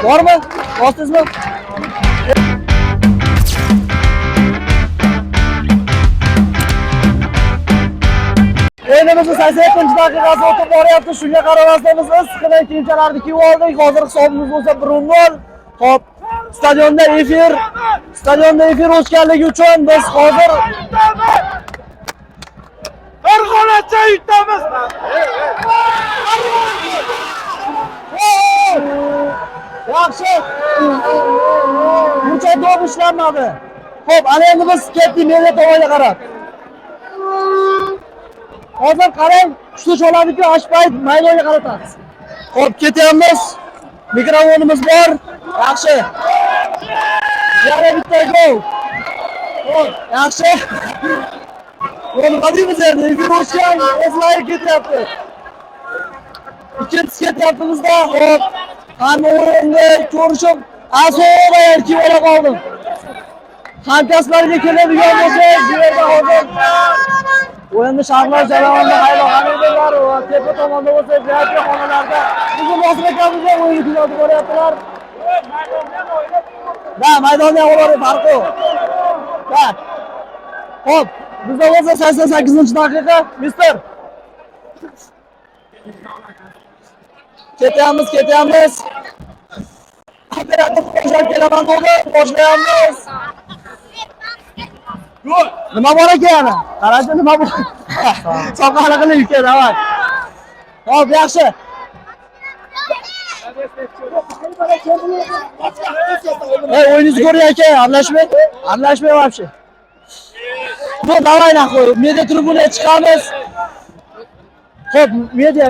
Bormi? Bosdingizmi? O'yinimizni 87-daqiqasi o'tib boryapti. Shunga qaramasdan biz issiqdan keyinchalarni kiyib oldik. Hozir hisobimiz bo'lsa 1-0. Xo'p, stadionda efir o'tganligi uchun biz hozir Farg'onacha yutamiz. yaxshi. Buncha to'p ishlanmadi. Xo'p, ana endi biz ketdik media tomonga qarab. Hozir qarang, tushlik oladi-ku, ashpayt maydonga qaratamiz. Xo'p, ketyapmiz. Mikrofonimiz bor. Yaxshi. Yana bitta gol. Xo'p, yaxshi. Bunu qadimiz endi, efir o'tgan, offline ketyapti. İkinchisi ketyaptimizda, xo'p. Hamma o'yinni ko'rishib, asoba erkib ola qoldim. Hamkasblarga keladigan bo'lsa, bu yerda hozir o'yinni sharhlar jarayonida Haylo Hamidovlar va tepa tomonda bo'lsa, VIP xonalarda bizim masrakamizga o'yin kuzatib boryaptilar. Da, maydonda o'yinlar farqi yo'q. Da. Xo'p, bizda bo'lsa 88-daqiqa, mister. Ketyapmiz. Operator qo'shib kelaman dedi, boshlayapmiz. Nima bor ekan? Qarachi nima bor? Soqoli qilib ekan, davay. Xo'p, yaxshi. O'yinni ko'ring aka, aralashmay вообще. Bu davay naqo'y, media tribunaga chiqamiz. Xo'p, media.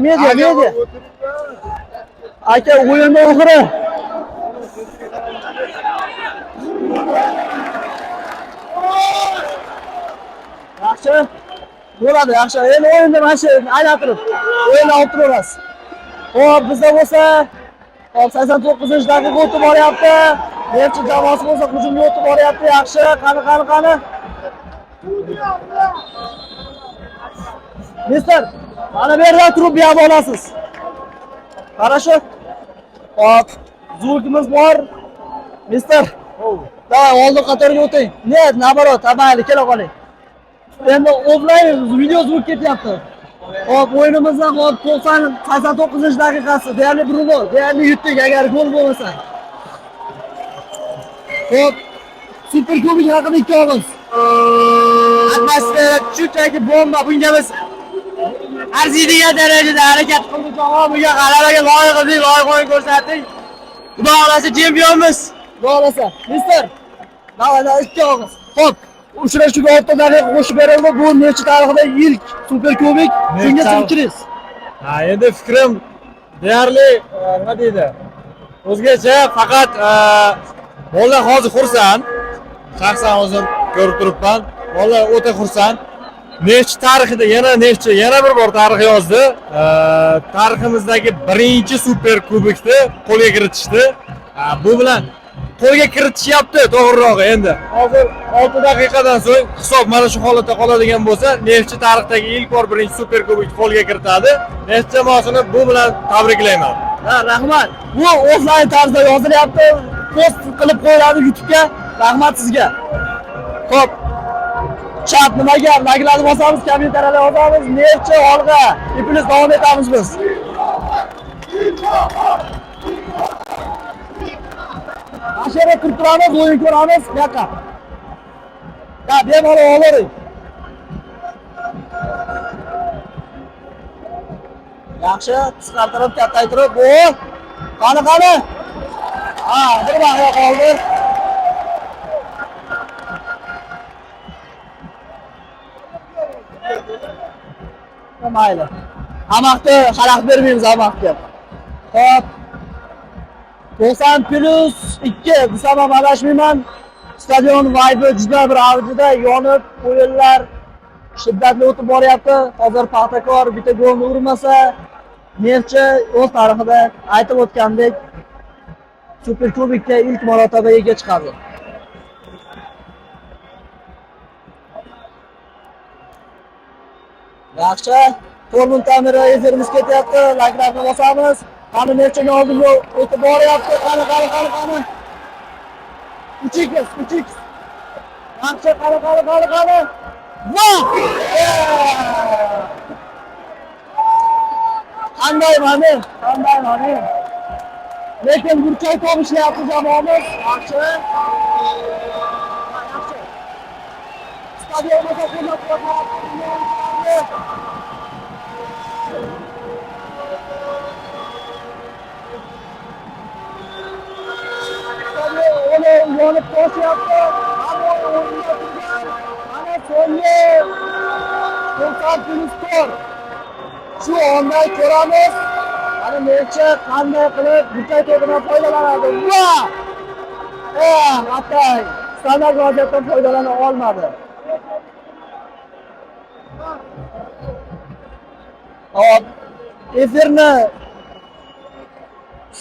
Aka, o'yinning oxiri. Yaxshi. Bo'ladi, yaxshi. Endi o'yinda mana shu aylantirib, o'yinni olib turamiz. Xo'p, bizda bo'lsa 89-daqiqa o'tib boryapti. Nefchi jamoasi bo'lsa hujumga o'tib boryapti. Yaxshi. Qani. Mister, mana bu yerdan turib berib olasiz. Qarashu. Hop, zulkimiz bor. Mister. Davay, oldin qatorga o'ting. Net, nabarot, tamayli, kela qoling. Endi offline video zvuk ketyapti. Hop, o'yinimizdan hop 89-daqiqasi, deyarli 1 gol, deyarli yutdik agar gol bo'lmasa. Hop, Super Kubok haqida 2 og'iz. Atmosfera shunchaki bomba, bunga biz arziydigan darajada harakat qildik, bunga g'alabaga loyiq qildik, loyiq o'yin ko'rsatdik. Xudo xolasa chempionmiz. Xudo xolasa. Mister, davay 2 og'iz. Hop, uchrashuvga 6 daqiqa qo'shib berildi. Bu nechta tarixidagi ilk Super Kubok. Shunga fikringiz? Endi fikrim deyarli nima deydi? O'zgacha, faqat bolalar hozir xursand. Shaxsan o'zim ko'rib turibman. Bolalar o'ta xursand. Nechta tarixida yana bir bor tarix yozdi. Tariximizdagi birinchi Super Kubokni qo'lga kiritishdi. Bu bilan qo'lga kiritishyapti, to'g'rirog'i endi. Hozir 6 daqiqadan so'ng hisob mana shu holatda qoladigan bo'lsa, Neftchi tarixdagi ilk bor birinchi Super Kubokni qo'lga kiritadi. Neftchi jamoasini bu bilan tabriklayman. Rahmat. Bu offline tarzda yozilyapti. Post qilib qo'yiladi YouTube'ga. Rahmat sizga. Xo'p. Chat nimaga? Like'larni bosamiz, kommentariyalar yozamiz. Neftchi olg'a. Ipimiz davom etamiz biz. Ashara turib turamiz, o'yin ko'ramiz, yoqqa. Ya, bemalol olavering. Yaxshi, qisqartirib, kattaytirib, bu. Qani. Bir vaqt qoldi. Mayli. Hamoqni xalaq bermaymiz hamoqga. Xo'p. 90+2 desam ham adashmayman. Stadion vibe juda bir avjida, yonib, o'yinlar shiddatli o'tib boryapti. Hozir Paxtakor bitta golni urmasa, Neftchi o'z tarixida aytib o'tgandek Super Kubokga ilk marotaba ega chiqadi. Yaxshi, To'rmun ta'miri efirimiz ketyapti. Like'larni bosamiz. Qani nechini oldinga o'tib boryapti. Qani. 3x. Yaxshi, qani. Va! Qanday mani? Lekin burchak to'p ishlayapti jamoamiz. Yaxshi. Stadionda qo'llab-quvvatlayapti. Onu yonib toshyapti. Ammo o'yinda turgan. Mana so'nggi 90+4. Shu onda ko'ramiz. Mana necha qanday qilib burchak to'pidan foydalanadi. Va! Hatay standart vaziyatdan foydalana olmadi. Hop, efirni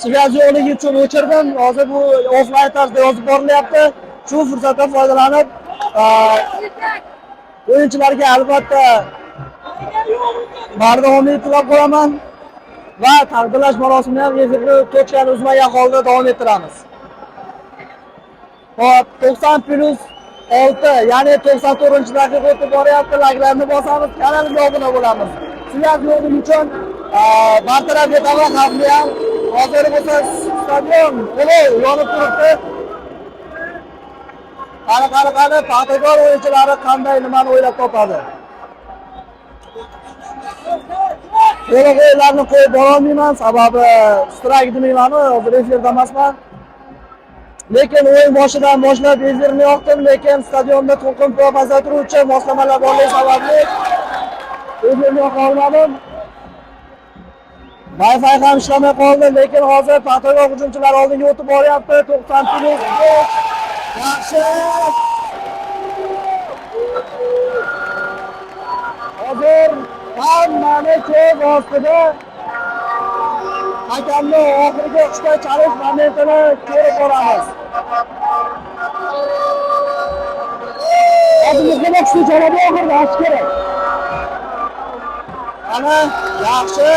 Svyazyoligi uchun o'chirdim. Hozir bu offline tarzda yozib borilyapti. Shu fursatdan foydalanib, o'yinchilarga albatta bardavomiy tilab qo'yaman va taqdirlash marosimini ham efirni to'xtatgan uzmagan holda davom ettiramiz. Hop, 90+6, ya'ni 94-daqiqa o'tib boryapti. Laglarni bosamiz, kanalimizga obuna bo'lamiz. Svyazyoligi uchun bartaraf etaman xavfni ham. Hozir bo'lsa stadion yonib turibdi. Qani, Paxtakor o'yinchilari qanday nimani o'ylab topadi? To'liq o'yinlarni qo'yib borolmayman, sababi strayk demayman-ku, hozir efirda emasman. Lekin o'yin boshidan boshlab efirni yoqdim, lekin stadionda to'lqin pasaytiruvchi moslamalar borligi sababli efirni yoqa olmadim. Wi-Fi ham ishlamay qoldi, lekin hozir Paxtakor hujumchilari oldinga o'tib boryapti. 90+5. Yaxshi. Hozir hammani ko'z ostida hakamni oxirgi hushtak chalish momentini ko'rib boramiz. Hozir muhim hushtak chaladi oxirida achish kerak. Ana, yaxshi.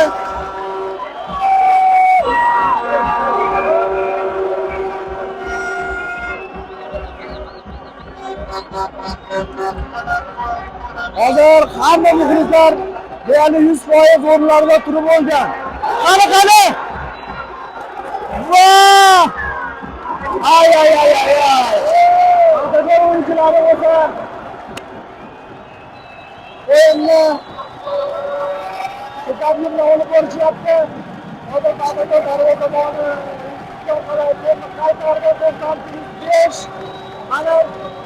Hozir hamma muxlislar deyarli 100% o'rinlarida turib olgan. Qani. Va! Ay. Paxtakor o'yinchilari bo'lsa o'yinni diqqatli bilan olib borishyapti. Hozir Paxtakor darvoza tomoni qaytardi 90+5. Mana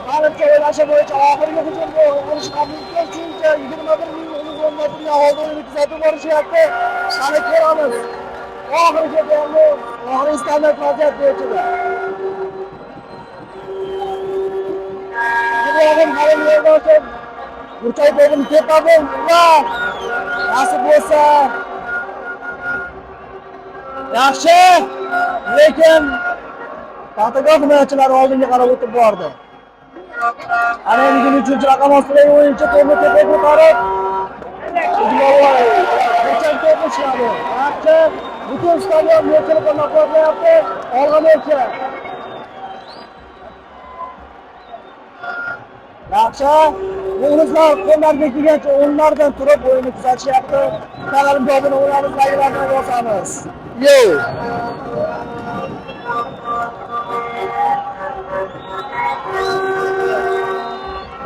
G'alibcha o'ylashi bo'yicha oxirgi hujumga bo'lish ham mumkin, chunki 21 ming o'rnatilgan holda o'yinni kuzatib borishyapti. Qani ko'ramiz. Oxirgi bo'ldi, oxirgi standart vaziyat bo'yicha. Bugun hali yo'ldoshim burchak to'pini tepadi va nasib bo'lsa yaxshi, lekin Paxtakor himoyachilari oldinga qarab o'tib bordi. Ana endi 3-chi raqam ostidagi o'yinchi to'pni tepaga ko'tarib burchak to'pni ishladi. Yaxshi, butun stadion yo'qchini qo'llab-quvvatlayapti. Olg'a o'tchi. Yaxshi, muxlislar qo'llariga kelgancha o'rnlaridan turib o'yinni kuzatishyapti. Kanalimizga obuna bo'lamiz, layklarni bosamiz. Yo!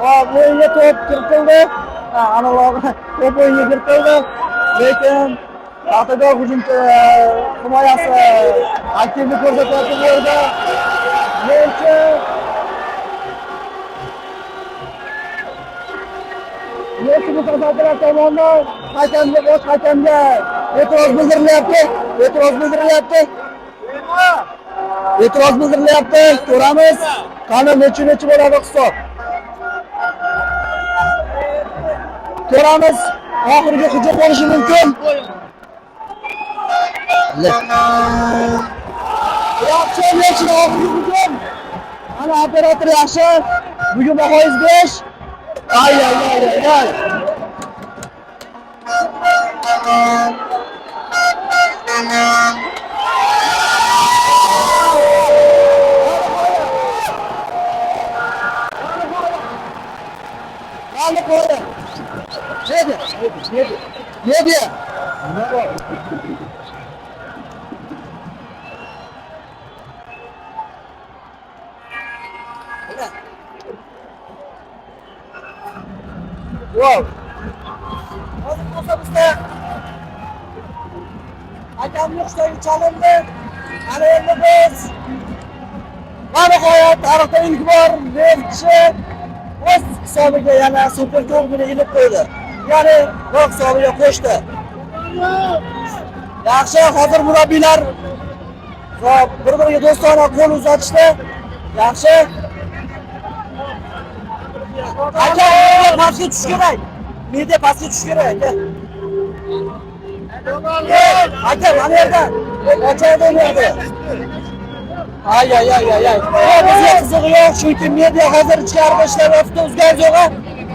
Hop, o'yinga to'p kiritildi. Analog'i to'p o'yinga kiritildi. Lekin Paxtakor himoyasi aktivlik ko'rsatyapti bu yerda. Lekin mutasaddilar tomonidan bosh hakamga e'tiroz bildirilyapti. Ko'ramiz. Qani necha bo'ladi hisob. Ko'ramiz. Oxirgi hujum bo'lishi mumkin. Yaxshi, lekin oxirgi hujum. Ana operator yaxshi. Bugun bahoyis 5. Ay. Aldı koydu. Neydi? Neydi? Wow. Hozir bo'lsa bizda hakamlik ishtiroki chalindi. Ana endi biz va nihoyat tarixda ilk bor Neft o'z hisobiga yana Super Kubokni ilib qo'ydi. Ya'ni o'z hisobiga qo'shdi. Yaxshi, hozir murabbiylar va bir-biriga do'stona qo'l uzatishdi. Yaxshi. Aka, pastga tush kerak. Media pastga tush kerak aka. Aka, mana yerda. Ochadi o'ynaydi. Ay. Bizga qizig'i yo'q, chunki media hozir ichkarida ishlayapti, o'zgarib yo'q.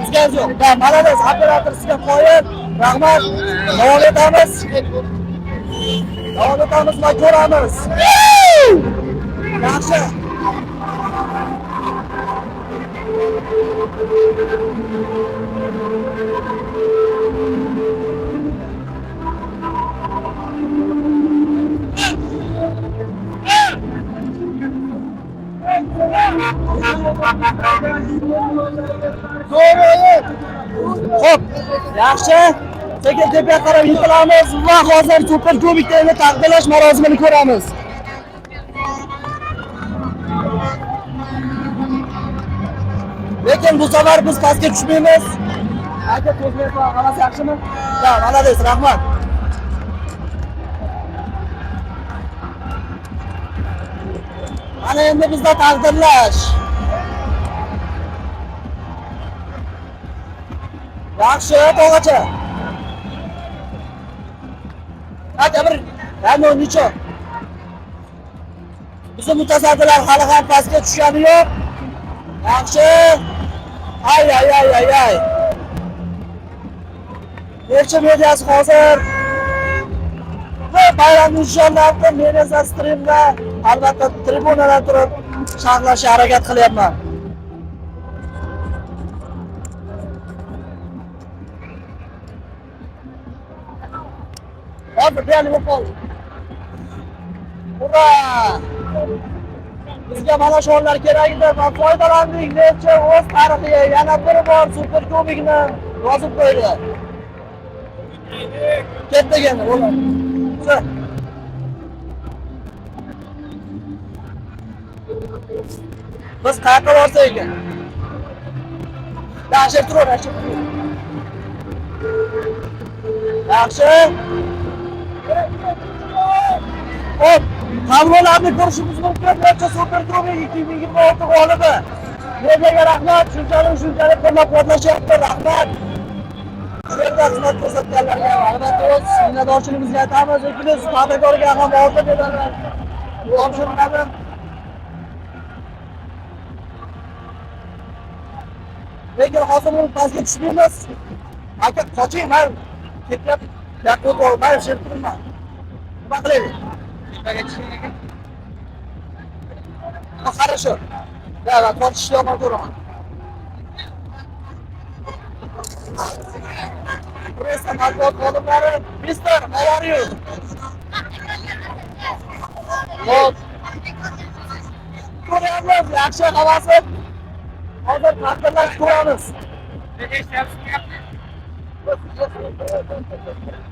O'zgarib yo'q. Da, malades, operator sizga qo'yib, rahmat. Davom etamiz. Va ko'ramiz. Yaxshi. Xo'p, yaxshi. Sekin tepaga qarab yiqilamiz va hozir Super Kubokni taqdirlash marosimini ko'ramiz. Lekin bu safar biz pastga tushmaymiz. Aka, ko'zlaysiz, hammasi yaxshimi? Ha, malades, rahmat. Mana endi bizda taqdirlash. Yaxshi, tog'acha. Aka, bir yana necha? Bizning mutasaddilar hali ham pastga tushgani yo'q. Yaxshi. Ay. Necha mediasi hozir? Bayram nishonlarida men esa streamda albatta tribunada turib sharhlashga harakat qilyapman. Hozir deyarli bo'lib qoldi. Ura! Bizga mana shu hollar kerak edi va foydalandik. Necha o'z tarixiga yana bir bor Super Kubokni yozib qo'ydi. Ketdagani bo'ladi. Biz qayerga borsak ekan? Yaxshi tur. Yaxshi. Hop, qavrolarni ko'rishimiz mumkin. Barcha Super Kubok 2026 g'olibi. Mediaga rahmat, shunchalik qo'llab-quvvatlashyapti. Rahmat. Shu yerda xizmat ko'rsatganlarga albatta o'z minnatdorchiligimizni aytamiz. Ikkinchi tadbirkorga ham oltin medallar topshiriladi. Lekin hozir uni pastga tushmaymiz. Aka, qoching, men ketyapman. Yaqin olmay shirtirman. Nima qilaylik? Nimaga tushing? Хорошо. Да, qochishni olmay ko'raman. Pressa matbuot xodimlari, Mister, how are you? Hop. Ko'ryapmiz, yaxshi havasi. Hozir taqdirlash ko'ramiz.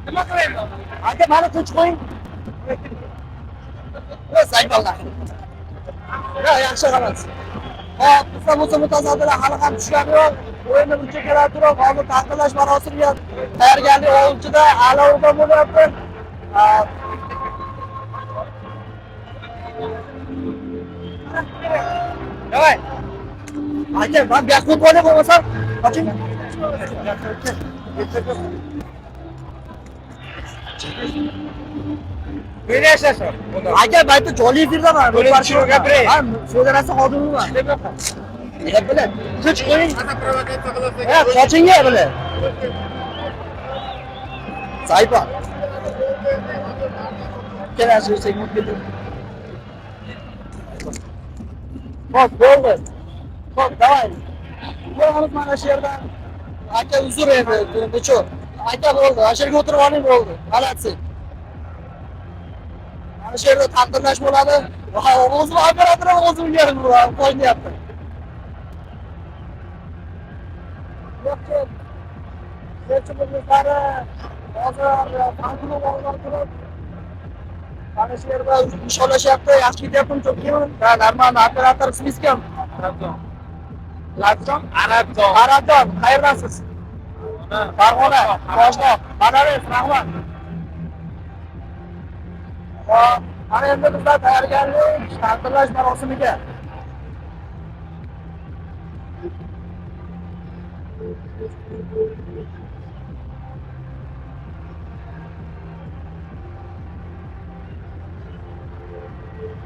Nima qilayman? Aka, meni tinch qo'ying. Saybollar. Ya, yaxshi havas. Hop, bizda bo'lsa mutasaddilar hali ham tushgani yo'q. O'yinni buncha kelib turib, hozir taqdirlash marosimiga tayyorgarlik oluvchida alohida bo'lyapti. Davay. Aka, men bu yoqqa o'tib bo'lmasam, qoching. Meni yashashim. Aka, baytda joli efirdaman. Bo'lishi gapiray. Ha, federatsiya xodimiman. Nima bilan? Tinch qo'ying. Ha, qochinga bilan. Saypa. Kelasiz segment. Hop, bo'ldi. Hop, davay. Ko'ramiz mana shu yerdan. Aka uzr endi, nechuk. Aka bo'ldi, ana shu yerga o'tirib oling bo'ldi. G'alati. Mana shu yerda taqdirlash bo'ladi. Va o'zim operator o'zim yerim qo'ymayapti. Yo'q, Seçimimizlari hozir qanday o'g'illar turib, mana shu yerda nishonlashyapti, yaxshi ketyapti, cho'kkim. Va normal operator ismingiz kim? Labjon? Arabjon. Arabjon, qayerdasiz? Farg'ona, Toshloq. Qanaris, rahmat. Hop, ana endi bizlar tayyorgarlik, taqdirlash marosimiga.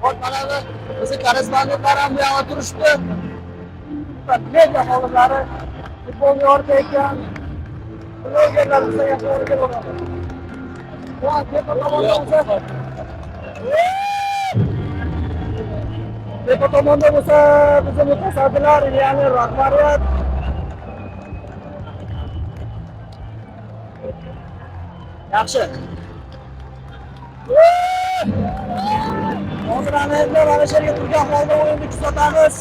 Hop, mana bizni korrespondentlar ham bu yoqda turishdi. Media xodimlari futbolni yoritib ekan. Blogerlar bizga to'g'ri bo'ladi. Bu tepa tomonda bo'lsa, bizning mutasaddilar, ya'ni rahbariyat yaxshi. Hozir ana endi mana shu yerga turgan holda o'yinni kuzatamiz.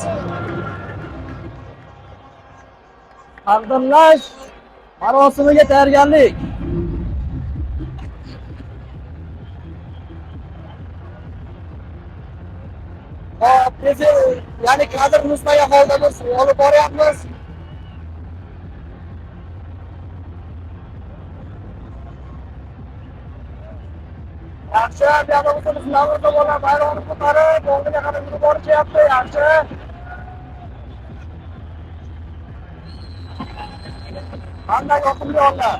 Taqdirlash marosimiga tayyorgarlik. Hop, ya'ni kadr nusxaga holda biz olib boryapmiz. Yaxshi, bu yoqda bo'lsa biz Navro'zda bo'lgan bayrog'ini ko'tarib, oldiga qarab yurib borishyapti. Yaxshi. Qanday yoqimli onlar.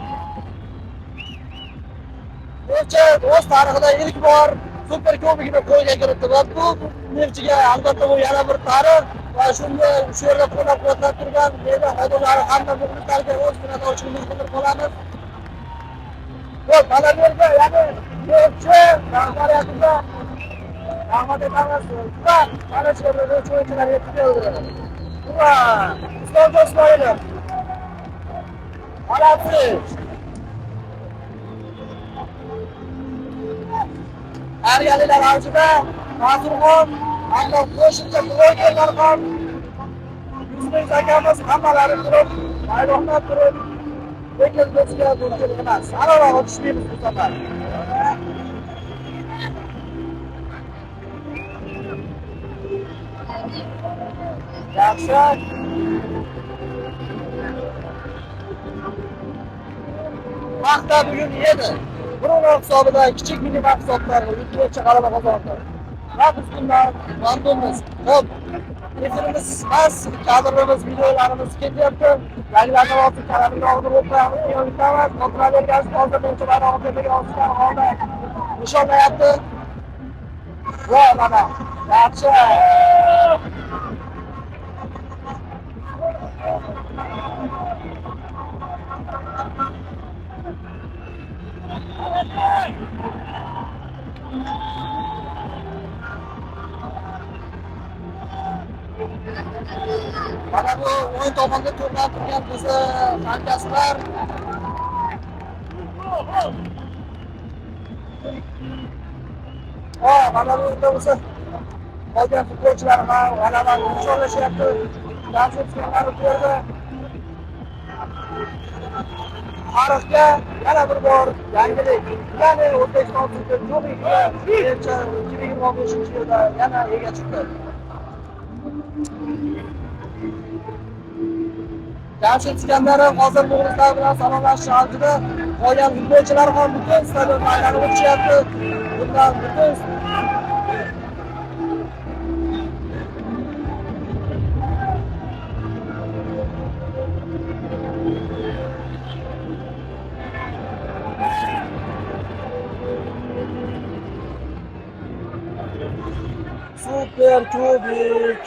Necha o'z tarixida ilk bor Super Kubokni qo'lga kiritdi va bu Nefchiga albatta bu yana bir tarix va shunda shu yerda qo'llab-quvvatlab turgan media xodimlari hamda muxlislarga o'z minnatdorchiligimizni bildirib qolamiz. Yo'q, mana bu yerga ya'ni Nefchi rahbariyatiga rahmat aytamiz. Va mana shu yerda o'yinchilar yetib keldi. Va Islom Ismoilov Arabsiz. Ariyalar avjida Nazirxon hamda qo'shimcha blogerlar ham Yusuf akamiz hammalari turib, bayroqda turib, lekin bizga mumkin emas. Anaroq tushmaymiz bu safar. Yaxshi. Vaqtda bugun edi. Buning hisobida kichik minimal hisoblar yutuvchi g'alaba qozondi. Va biz bundan mamnunmiz. Xo'p, efirimiz emas, kadrlarimiz, videolarimiz ketyapti. Yangilarni olib kanalga olib o'tamiz. Yo'lamiz, kontrollerimiz hozir birinchi bayrog'ni tepaga olishgan holda nishonlayapti. Va mana, yaxshi. Mana bu o'yin tomonda to'plab turgan bizni hamkasblar. Mana bu yerda o'zi qolgan futbolchilar ham g'alabani nishonlashyapti. Dasturchilar bu yerda tarixga yana bir bor yangilik. Ya'ni O'zbekiston Super Kubogiga 2025-yilda yana ega chiqdi. Jamshid Iskandarov hozir muxlislar bilan salomlashish oldiga qolgan futbolchilar ham butun stadionni aylanib o'tishyapti. Bundan butun Super Kubok.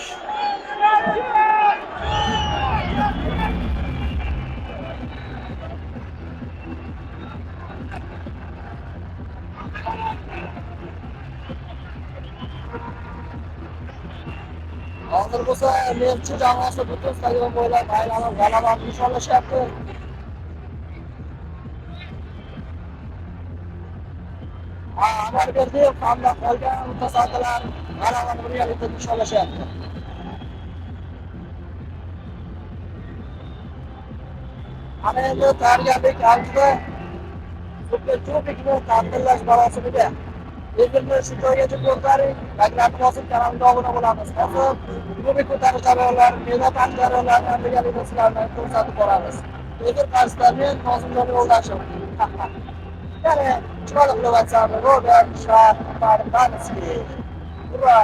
Hozir bo'lsa Nefchi jamoasi butun stadion bo'ylab aylanib g'alabani nishonlashyapti. Amir Berdiyev hamda qolgan mutasaddilar g'alabani birgalikda nishonlashyapti. Ana endi tayyorgarlik avjida Super Kubokni taqdirlash marosimiga efirni shu joygacha ko'taring, laglarni bosib kanalga obuna bo'lamiz. Hozir kubok ko'tarish jarayonlari, medal taqdim jarayonlarini birgalikda sizlarga ko'rsatib boramiz. Efir qarshisida men Nozimjon Yo'ldashev. Yani chiroyli qilib aytsam, Robert Shaparbanskiy. Ura!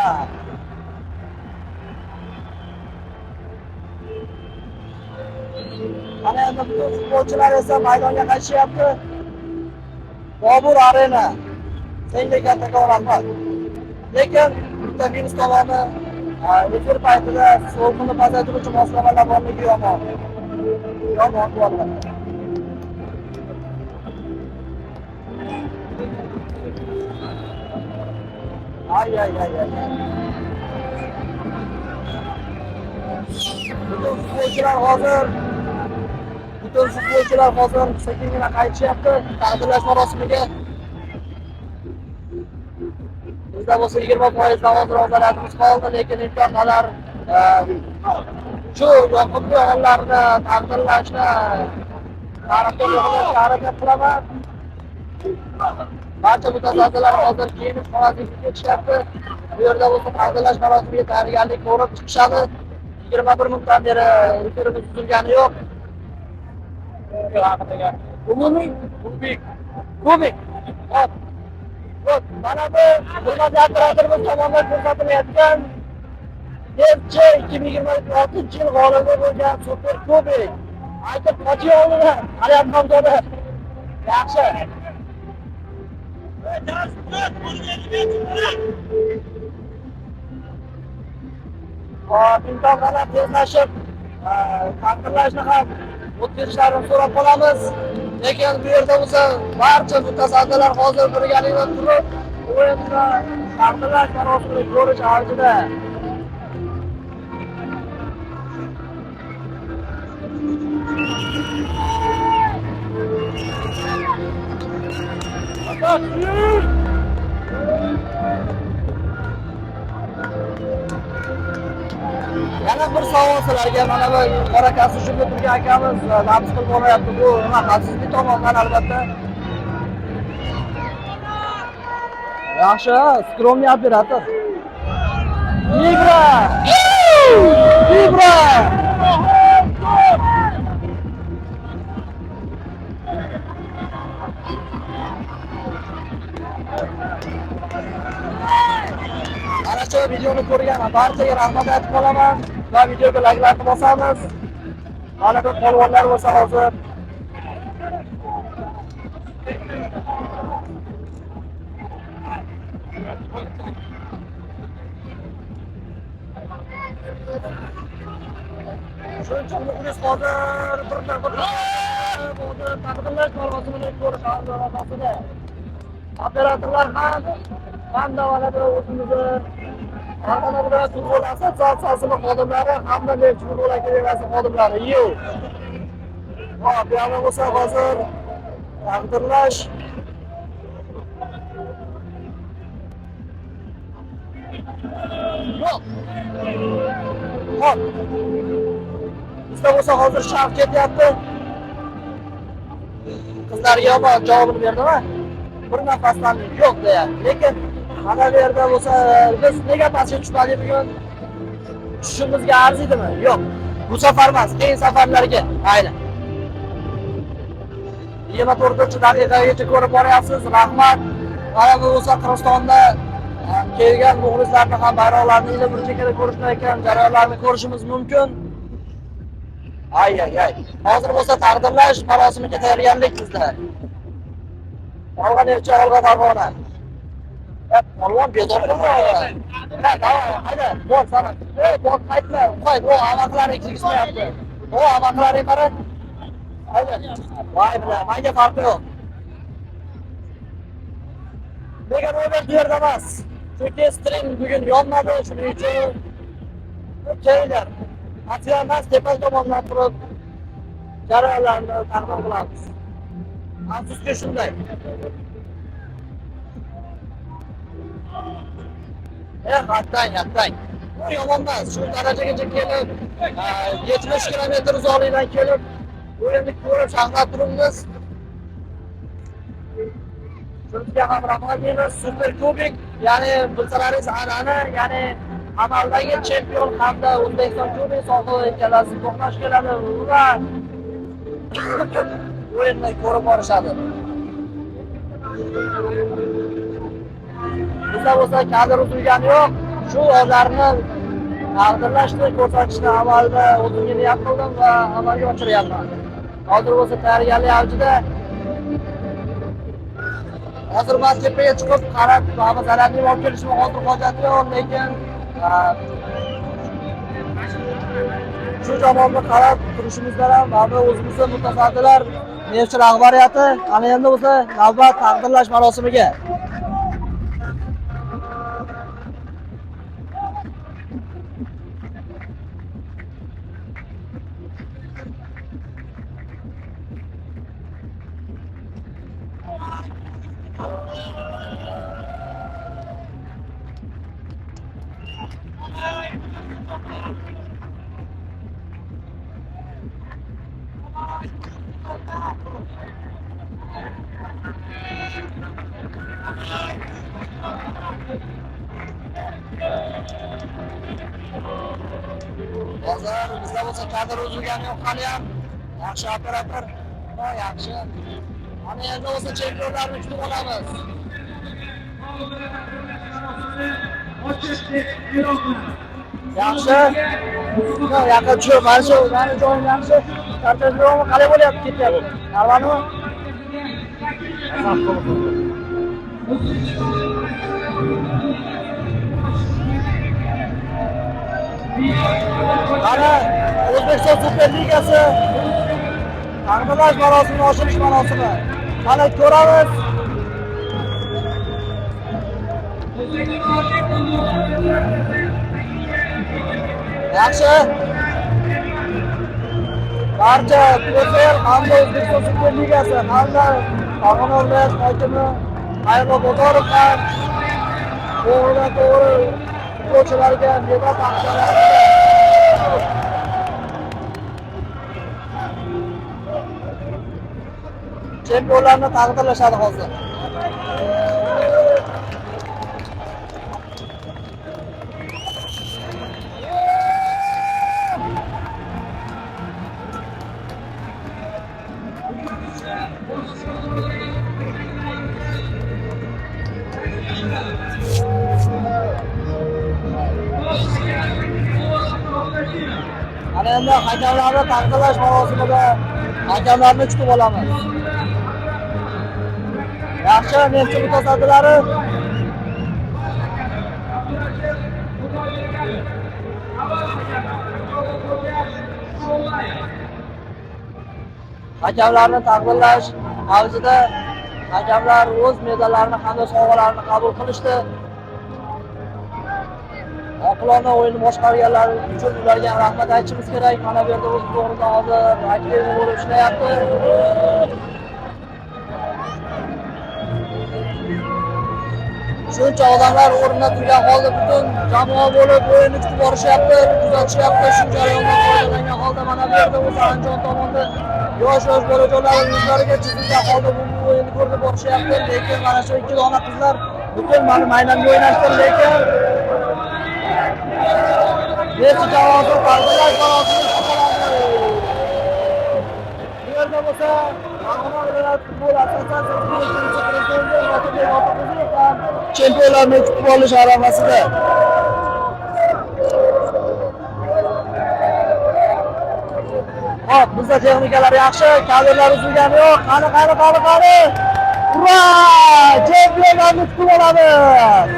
Ana endi butun futbolchilar esa maydonga qaytishyapti. Bobur Arena. Senga kattakon rahmat. Lekin bitta minus tomoni efir paytida sovuqni pasaytiruvchi moslamalar borligi yomon. Yomon bo'ladi. Ay. Bütün futbolchilar hozir sekingina qaytishyapti taqdirlash marosimiga. Bizda bo'lsa 20% hozir qoldi, lekin imkon qadar shu yoqimli hollarni taqdirlashni tarafdorlarga harakat qilaman. Barcha mutasaddilar hozir kiyinib xonasiga ketishyapti. Bu yerda bo'lsa taqdirlash marosimiga tayyorgarlik ko'rib chiqishadi. 21 minutdan beri efirimiz tuzilgani yo'q. Umumiy kubik. Hop, mana bu hurmatli operatorimiz tomonidan ko'rsatilayotgan FC 2026-yil g'olibi bo'lgan Super Kubok. Aytib qochiy oldida, Aliyan Hamzoda. Yaxshi. Imkon qadar tezlashib, taqdirlashni ham o'tkazishlarini so'rab qolamiz. Lekin bu yerda bo'lsa barcha mutasaddilar hozir birgalikda turib, o'yinni taqdirlash marosimini ko'rish avjida. Yana bir savol sizlarga, mana bu qorakasi shunga turgan akamiz nabz qilib bo'layapti. Bu nima xavfsizlik tomonidan albatta. Yaxshi, skromniy operator. Vibra! Ana shu videoni ko'rgan barchaga rahmat aytib qolaman va videoga like'larni bosamiz. Mana bu polvonlar bo'lsa hozir shunchalik hozir bir taqdirlash marosimini ko'rish arafasida operatorlar ham davolada o'zimizni Anadolu futbol assotsiatsiyasining xodimlari hamda Neft futbol akademiyasi xodimlari. Bu yoqda bo'lsa hozir taqdirlash Hop. Bizda bo'lsa hozir sharq ketyapti. Qizlarga ham javobini berdimi? Bir nafasdan yo'q deyapti. Lekin mana bu yerda bo'lsa biz nega pastga tushmadik bugun? Tushishimizga arziydimi? Yo'q. Bu safar emas, keyin safarlarga. Aynan. 24-daqiqagacha ko'rib boryapsiz. Rahmat. Mana bu bo'lsa Qirg'izistonda kelgan muxlislarni ham bayroqlarni ilib bir chekada ko'rishayotgan jarayonlarni ko'rishimiz mumkin. Ay. Hozir bo'lsa taqdirlash marosimiga tayyorgarlik bizda. Olg'a Nefchi, olg'a Farg'ona. Polvon bezor bo'lmaydi. Hayda, bor sana. Bor qaytma. Qo'y, o avoqlari kirishmayapti. O avoqlari qara. Hayda. Voy bilan, menga farqi yo'q. Nega Robert bu yerda emas? Chunki stream bugun yonmadi, shuning uchun kelinglar. Aksiyamas tepal tomondan turib jarayonlarni taqdim qilamiz. Afsuski shunday. Attang. Bu yomon emas. Shu darajagacha kelib, 70 kilometr uzoqlikdan kelib, o'yinni ko'rib saqlab turibmiz. Shunga ham rahmat deymiz. Super Kubik, ya'ni bilsalaringiz an'ana, ya'ni amaldagi chempion hamda O'zbekiston Kubik sohibi ikkalasi to'qnash keladi. Ular o'yinni ko'rib borishadi. Bizda bo'lsa kadr uzilgani yo'q. Shu yozlarni taqdirlashni ko'rsatishni amalda o'zimga niyat qildim va amalga oshiryapman. Hozir bo'lsa tayyorgarlik avjida. Hozir men tepaga chiqib qarab, zararli olib kelishim hozir hojati yo'q, lekin shu jamoani qarab turishimizdan ham mana o'zimizning mutasaddilar, Nefchi rahbariyati ana endi bo'lsa navbat taqdirlash marosimiga. Hozir bizda bo'lsa kadr uzilgani yo'q hali ham. Yaxshi operator, yaxshi. Ana endi bo'lsa chempionlarni kutib olamiz. Yaxshi. Yaqin tushib, mana shu joyim yaxshi. Tartibli qalay bo'lyapti, ketyapti. Narvanimi? Ana O'zbekiston Super Ligasi taqdirlash marosimi, ochilish marosimi. Mana ko'ramiz. Yaxshi. Barcha PFL hamda O'zbekiston Super Ligasi hamda Farg'ona viloyat hokimi Xayrullo Bozorov ham to'g'ridan-to'g'ri futbolchilarga medal taqdirladi. Chempionlarni taqdirlashadi hozir. Ana endi hakamlarni taqdirlash marosimida hakamlarni kutib olamiz. Yaxshi, Nefchi mutasaddilari. Hakamlarni taqdirlash avjida hakamlar o'z medallarini hamda sovg'alarni qabul qilishdi. Oqilona o'yinni boshqarganlar uchun ularga rahmat aytishimiz kerak. Mana bu yerda o'z to'g'rida hozir aktiv bo'lib ishlayapti. Shuncha odamlar o'rnida turgan holda butun jamoa bo'lib o'yinni kutib borishyapti, kuzatishyapti. Shu jarayondan foydalangan holda mana bu yerda o'zi Andijon tomonidan yosh bolajonlar yuzlariga chizilgan holda bu o'yinni ko'rib borishyapti. Lekin mana shu ikki dona qizlar butun mana maydonga o'ynashdi, lekin Nefchi jamoasi taqdirlash marosimi qoladi. Bu yerda bo'lsa Farg'ona viloyat futbol assotsiatsiyasining prezidenti Notibek Otabuzov ham chempionlarni kutib olish aramasida. Hop, bizda texnikalar yaxshi, kadrlar uzilgani yo'q. Qani. Ura! Chempionlarni kutib olamiz.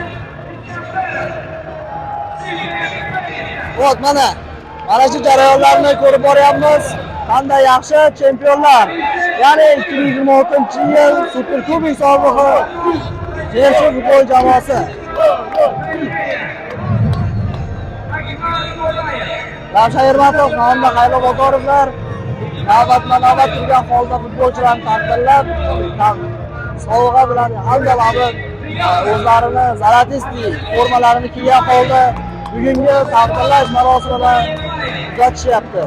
Hop, mana shu jarayonlarni ko'rib boryapmiz. Qanday yaxshi chempionlar. Ya'ni 2026-yil Super Kubik sobiqi Nefchi futbol jamoasi. Ravshan Ermatov hamda Xayrullo Bozorovlar navbatma-navbat turgan holda futbolchilarni taqdirlab, sovg'a bilan hamda o'zlarini Zalatiskiy formalarini kiygan holda bugungi taqdirlash marosimida kuzatishyapti.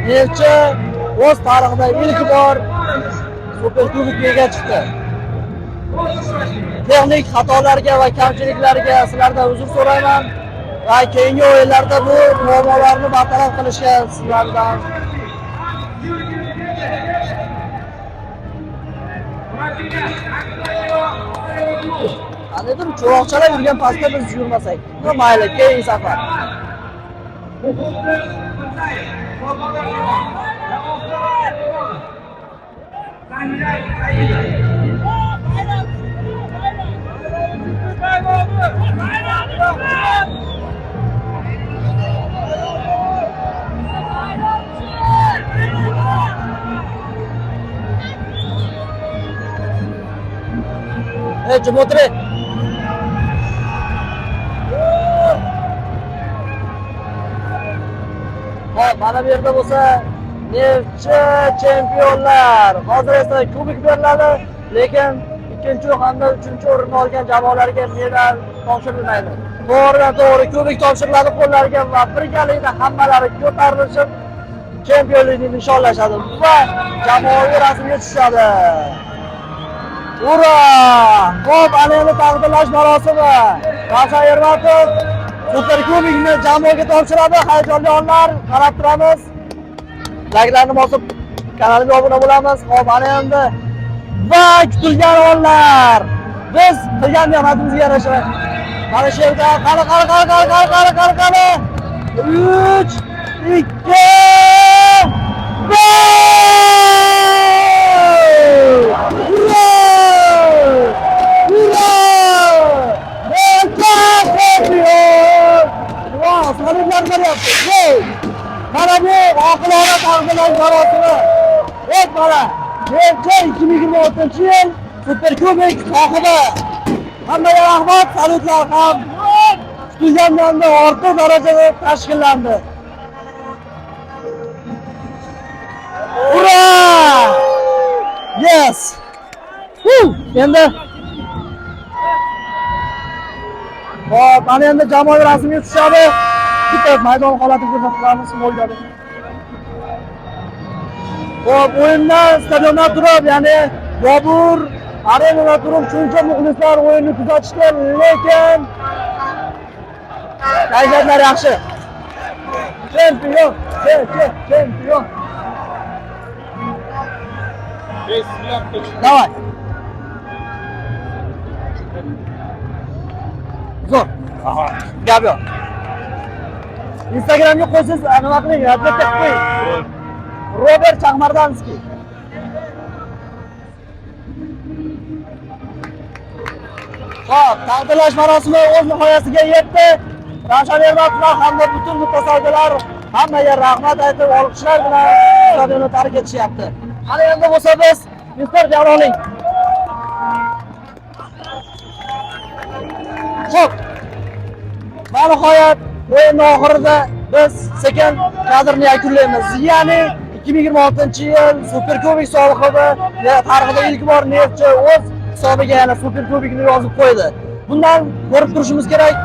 Neftchi o'z tarixida ilk bor Superkubokga ega chiqdi. Texnik xatolarga va kamchiliklarga sizlardan uzr so'rayman va keyingi o'yinlarda bu muammolarni bartaraf qilishga sizlardan qaniydir cho'roqchalar yurgan pastda biz yurmasak. Mayli, keyingi safar. Jim o'tiring. Hop, mana bu yerda bo'lsa Neftchi chempionlar. Hozir esa kubok beriladi, lekin ikkinchi hamda uchinchi o'rinni olgan jamoalarga medal topshirilmaydi. To'g'ridan-to'g'ri kubok topshiriladi qo'llariga va birgalikda hammalari ko'tarilishib chempionlikni nishonlashadi va jamoaviy rasmga tushadi. Ura! Hop, ana endi taqdirlash marosimi. Ravshan Ermatov Superkubokni jamoaga topshiradi. Hayajonli onlar qarab turamiz. Like'larni bosib kanalimga obuna bo'lamiz. Hop, ana endi va kutilgan onlar. Biz qilgan mehnatimizga yarasha. Mana shu yerda qani. 3 2 Mana bu oqilona taqdirlash marosimi. Mana Neftchi 2026-yil Superkubok sohibi. Hammaga rahmat, salutlar ham kutilgandan ortiq darajada tashkillandi. Ura! Yes! Endi hop, mana endi jamoaviy rasmga tushadi. Bitta maydon holatini ko'rsatamiz mo'ljada. Hop, o'yindan stadiondan turib, ya'ni Bobur arenada turib shuncha muxlislar o'yinni kuzatishdi, lekin kayfiyatlar yaxshi. Chempion. Давай. Zo'r. Gap yo'q. Instagramga qo'ysiz, nima qiling, adreska qo'ying. Robert Chaqmardanskiy. Hop, taqdirlash marosimi o'z nihoyasiga yetdi. Ravshan Ermatov hamda butun mutasaddilar hammaga rahmat aytib, olqishlar bilan stadionni tark etishyapti. Ana endi bo'lsa biz Mister Jalolining. Hop. Va nihoyat o'yin oxirida biz sekin kadrni yakunlaymiz. Ya'ni 2026-yil Superkubok sohibi tarixida ilk bor Neftchi o'z hisobiga yana Superkubokni yozib qo'ydi. Bundan ko'rib turishimiz kerak,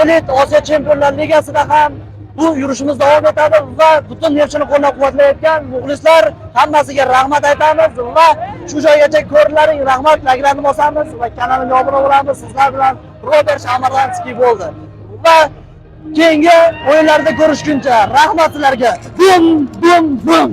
Elit Osiyo Chempionlar Ligasida ham bu yurishimiz davom etadi va butun Neftchini qo'llab-quvvatlayotgan muxlislar hammasiga rahmat aytamiz va shu joygacha ko'rdilaring, rahmat, like'larni bosamiz va kanalimga obuna bo'lamiz. Sizlar bilan Robert Chaqmardanskiy bo'ldi. Va keyingi o'yinlarda ko'rishguncha rahmat sizlarga. Bum.